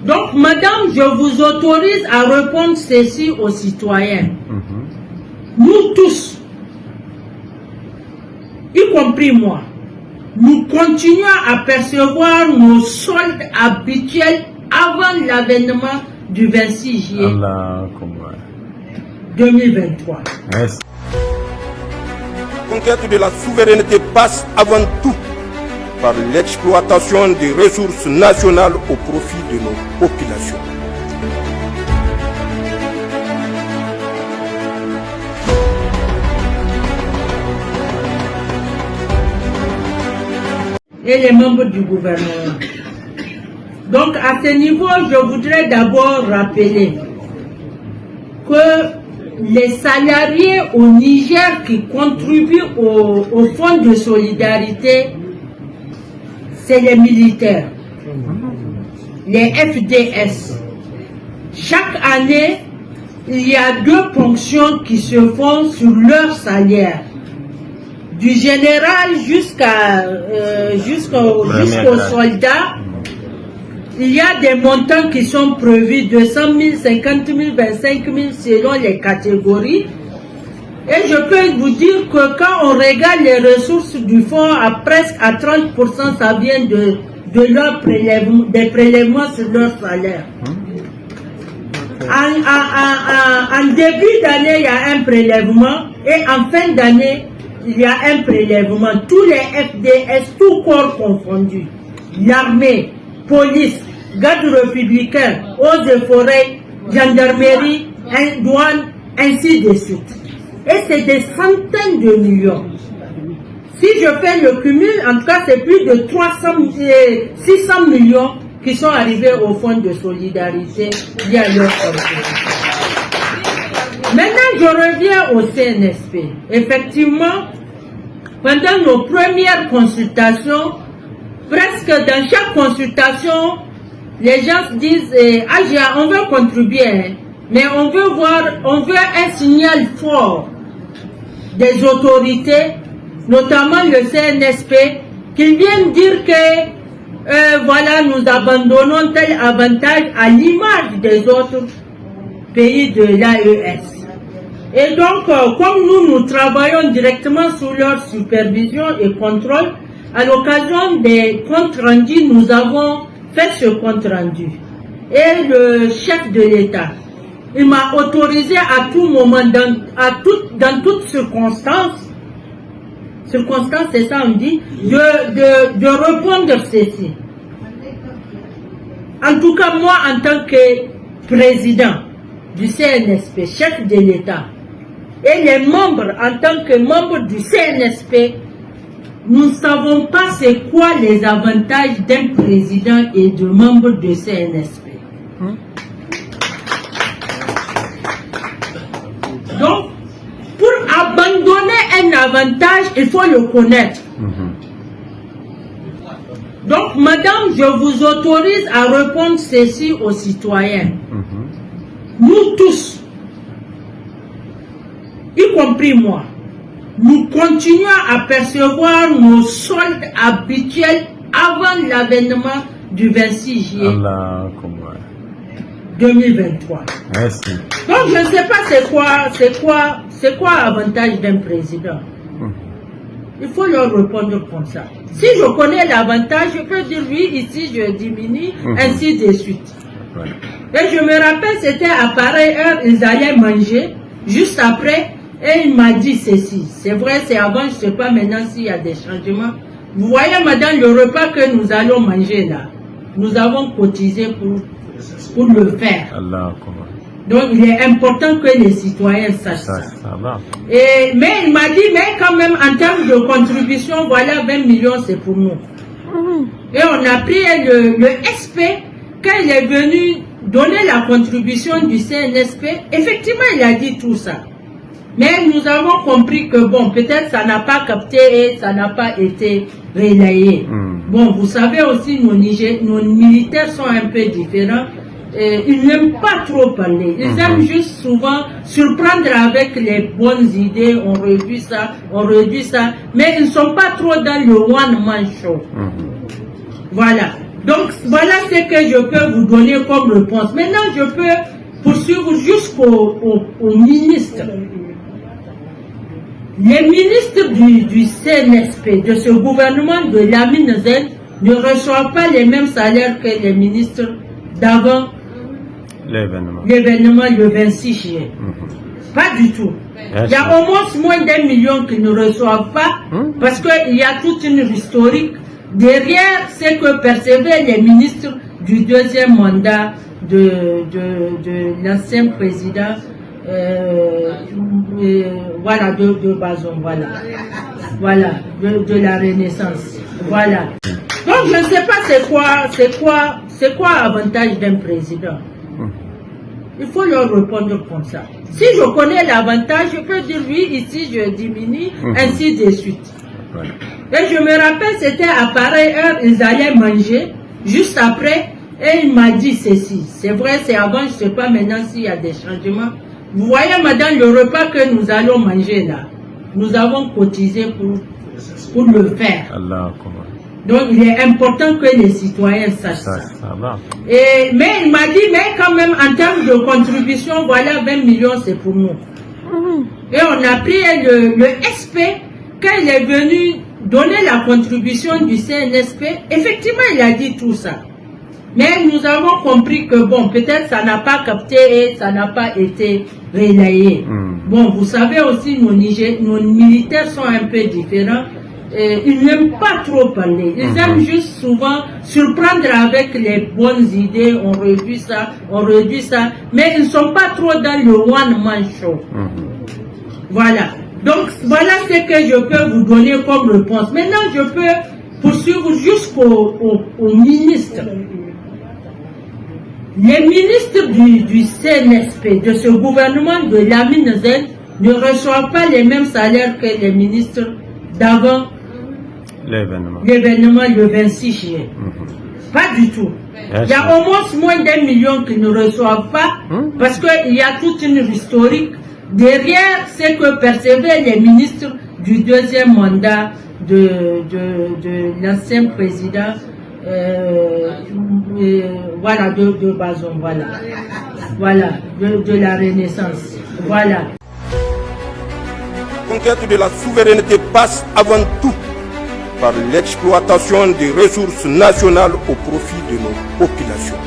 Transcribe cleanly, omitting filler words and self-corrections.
Donc, madame, je vous autorise à répondre ceci aux citoyens. Nous tous, y compris moi, nous continuons à percevoir nos soldes habituels avant l'avènement du 26 juillet 2023. Merci. La conquête de la souveraineté passe avant tout par l'exploitation des ressources nationales au profit de nos populations. Et les membres du gouvernement. Donc à ce niveau, je voudrais d'abord rappeler que les salariés au Niger qui contribuent au fonds de solidarité, c'est les militaires, les FDS. Chaque année, il y a 2 ponctions qui se font sur leur salaire. Du général jusqu'aux soldats, il y a des montants qui sont prévus de 100 000, 50 000, 25 000 selon les catégories. Et je peux vous dire que quand on regarde les ressources du fonds, presque à 30%, ça vient de leur prélèvement, des prélèvements sur leur salaire. En début d'année, il y a un prélèvement et en fin d'année, il y a un prélèvement. Tous les FDS, tout corps confondu, l'armée, police, garde républicain, eaux et forêts, gendarmerie, douane, ainsi de suite. Et c'est des centaines de millions. Si je fais le cumul, en tout cas, c'est plus de 600 millions qui sont arrivés au fonds de solidarité via leur contribution. Maintenant, je reviens au CNSP. Effectivement, pendant nos premières consultations, presque dans chaque consultation, les gens disent on veut contribuer, mais on veut un signal fort des autorités, notamment le CNSP, qu'ils viennent dire que voilà, nous abandonnons tel avantage à l'image des autres pays de l'AES. Et donc, comme nous travaillons directement sous leur supervision et contrôle, à l'occasion des comptes rendus, nous avons fait ce compte rendu. Et le chef de l'État, il m'a autorisé à tout moment, dans toutes circonstances, c'est ça on dit, de répondre ceci. En tout cas, moi, en tant que président du CNSP, chef de l'État, et les membres, en tant que membres du CNSP, nous ne savons pas c'est quoi les avantages d'un président et de membres du CNSP. Donc, pour abandonner un avantage, il faut le connaître. Donc, madame, je vous autorise à répondre ceci aux citoyens. Nous tous, y compris moi, nous continuons à percevoir nos soldes habituels avant l'avènement du 26 juillet 2023. Merci. Donc je ne sais pas c'est quoi l'avantage d'un président. Il faut leur répondre comme ça. Si je connais l'avantage, je peux dire oui, ici je diminue, ainsi de suite. Et je me rappelle, c'était à pareille heure, ils allaient manger, juste après, et il m'a dit ceci. C'est vrai, c'est avant, je ne sais pas maintenant s'il y a des changements. Vous voyez, madame, le repas que nous allons manger là, nous avons cotisé pour le faire. Donc, il est important que les citoyens sachent ça. Mais il m'a dit, mais quand même, en termes de contribution, voilà, 20 millions, c'est pour nous. Et on a pris le SP, quand il est venu donner la contribution du CNSP, effectivement, il a dit tout ça. Mais nous avons compris que, bon, peut-être ça n'a pas capté et ça n'a pas été relayé. Bon, vous savez aussi, nos militaires sont un peu différents. Ils n'aiment pas trop parler. Ils aiment juste souvent surprendre avec les bonnes idées. On réduit ça. Mais ils ne sont pas trop dans le one-man show. Voilà. Donc voilà ce que je peux vous donner comme réponse. Maintenant, je peux poursuivre jusqu'au ministre. Les ministres du CNSP, de ce gouvernement de Lamine Zen, ne reçoivent pas les mêmes salaires que les ministres d'avant l'événement le 26 juillet. Pas du tout. Il y a au moins d'1 million qui ne reçoivent pas parce qu'il y a toute une historique derrière ce que percevaient les ministres du deuxième mandat de l'ancien président voilà, de Bazoum, voilà, de la Renaissance, voilà. Donc je ne sais pas c'est quoi l'avantage d'un président. Il faut leur répondre comme ça. Si je connais l'avantage, je peux dire oui, ici je diminue, ainsi de suite. Et je me rappelle, c'était à pareille heure, ils allaient manger, juste après, et il m'a dit ceci. C'est vrai, c'est avant, je ne sais pas maintenant s'il y a des changements. Vous voyez, madame, le repas que nous allons manger là, nous avons cotisé pour le faire. Allah. Donc, il est important que les citoyens sachent ça. Mais il m'a dit, mais quand même, en termes de contribution, voilà, 20 millions, c'est pour nous. Et on a pris le SP, quand il est venu donner la contribution du CNSP, effectivement, il a dit tout ça. Mais nous avons compris que, bon, peut-être ça n'a pas capté et ça n'a pas été relayé. Bon, vous savez aussi, nos militaires sont un peu différents. Ils n'aiment pas trop parler. Ils aiment juste souvent surprendre avec les bonnes idées. On réduit ça. Mais ils ne sont pas trop dans le one-man show. Voilà. Donc, voilà ce que je peux vous donner comme réponse. Maintenant, je peux poursuivre jusqu'au ministre. Les ministres du CNSP, de ce gouvernement de Lamine Zen, ne reçoivent pas les mêmes salaires que les ministres d'avant l'événement le 26 juillet. Pas du tout. Il y a au moins d'1 million qui ne reçoivent pas parce qu'il y a toute une historique derrière ce que percevaient les ministres du deuxième mandat de l'ancien président voilà, de Bazoum, voilà, de la Renaissance, voilà. La conquête de la souveraineté passe avant tout par l'exploitation des ressources nationales au profit de nos populations.